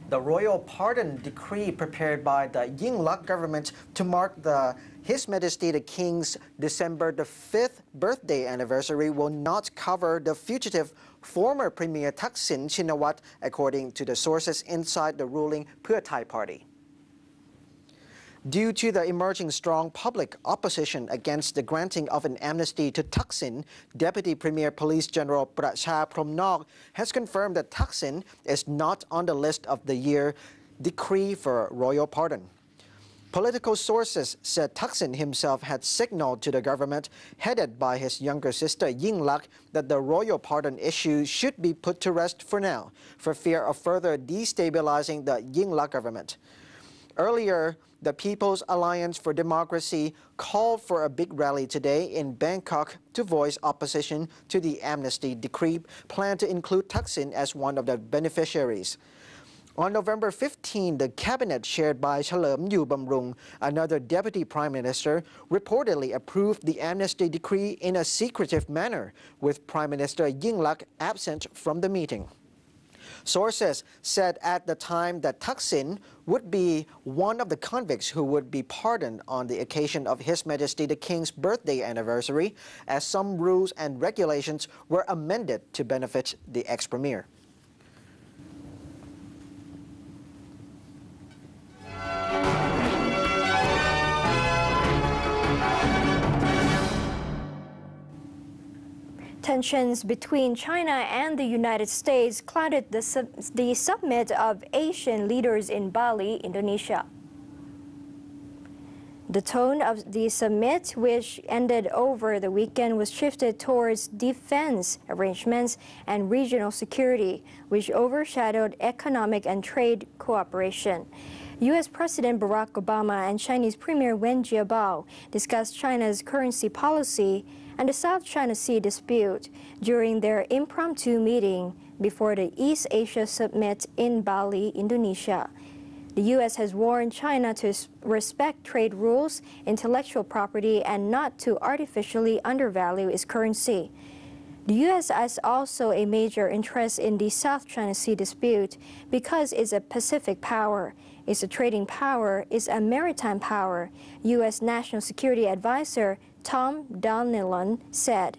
The royal pardon decree prepared by the Yingluck government to mark His Majesty the King's December the 5th birthday anniversary will not cover the fugitive former Premier Thaksin Shinawatra, according to the sources inside the ruling Pheu Thai party. Due to the emerging strong public opposition against the granting of an amnesty to Thaksin, Deputy Premier Police General Pracha Promnok has confirmed that Thaksin is not on the list of the year decree for royal pardon. Political sources said Thaksin himself had signaled to the government, headed by his younger sister Yingluck, that the royal pardon issue should be put to rest for now, for fear of further destabilizing the Yingluck government. Earlier, the People's Alliance for Democracy called for a big rally today in Bangkok to voice opposition to the amnesty decree planned to include Thaksin as one of the beneficiaries. On November 15, the cabinet chaired by Chalerm Yubamrung, another deputy prime minister, reportedly approved the amnesty decree in a secretive manner, with Prime Minister Yingluck absent from the meeting. Sources said at the time that Thaksin would be one of the convicts who would be pardoned on the occasion of His Majesty the King's birthday anniversary, as some rules and regulations were amended to benefit the ex-premier. Tensions between China and the United States clouded the summit of Asian leaders in Bali, Indonesia. The tone of the summit, which ended over the weekend, was shifted towards defense arrangements and regional security, which overshadowed economic and trade cooperation. U.S. President Barack Obama and Chinese Premier Wen Jiabao discussed China's currency policy and the South China Sea dispute during their impromptu meeting before the East Asia Summit in Bali, Indonesia. The U.S. has warned China to respect trade rules, intellectual property, and not to artificially undervalue its currency. The U.S. has also a major interest in the South China Sea dispute because it's a Pacific power, it's a trading power, it's a maritime power, U.S. National Security Advisor Tom Donilon said.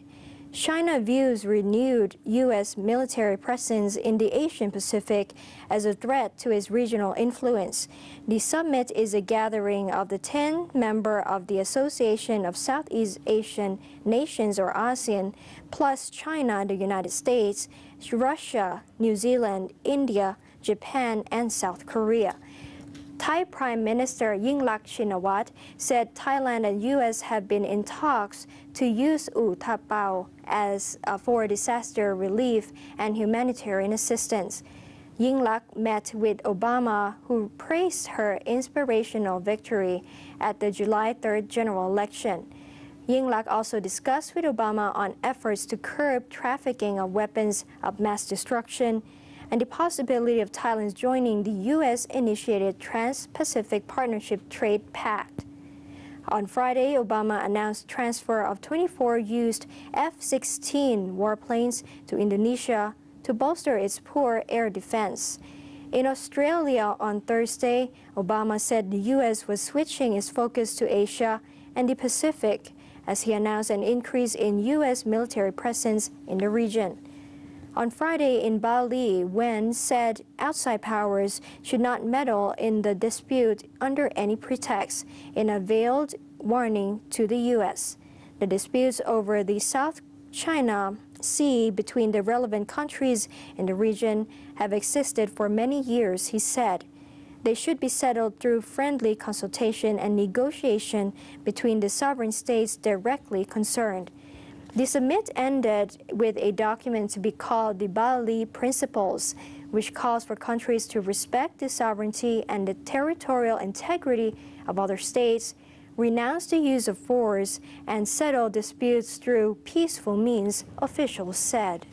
China views renewed U.S. military presence in the Asian Pacific as a threat to its regional influence. The summit is a gathering of the 10 members of the Association of Southeast Asian Nations, or ASEAN, plus China, the United States, Russia, New Zealand, India, Japan, and South Korea. Thai Prime Minister Yingluck Shinawatra said Thailand and U.S. have been in talks to use U Thapao for disaster relief and humanitarian assistance. Yingluck met with Obama, who praised her inspirational victory at the July 3rd general election. Yingluck also discussed with Obama on efforts to curb trafficking of weapons of mass destruction and the possibility of Thailand joining the U.S.-initiated Trans-Pacific Partnership Trade Pact. On Friday, Obama announced transfer of 24 used F-16 warplanes to Indonesia to bolster its poor air defense. In Australia on Thursday, Obama said the U.S. was switching its focus to Asia and the Pacific as he announced an increase in U.S. military presence in the region. On Friday in Bali, Wen said outside powers should not meddle in the dispute under any pretext, in a veiled warning to the U.S. The disputes over the South China Sea between the relevant countries in the region have existed for many years, he said. They should be settled through friendly consultation and negotiation between the sovereign states directly concerned. The summit ended with a document to be called the Bali Principles, which calls for countries to respect the sovereignty and the territorial integrity of other states, renounce the use of force, and settle disputes through peaceful means, officials said.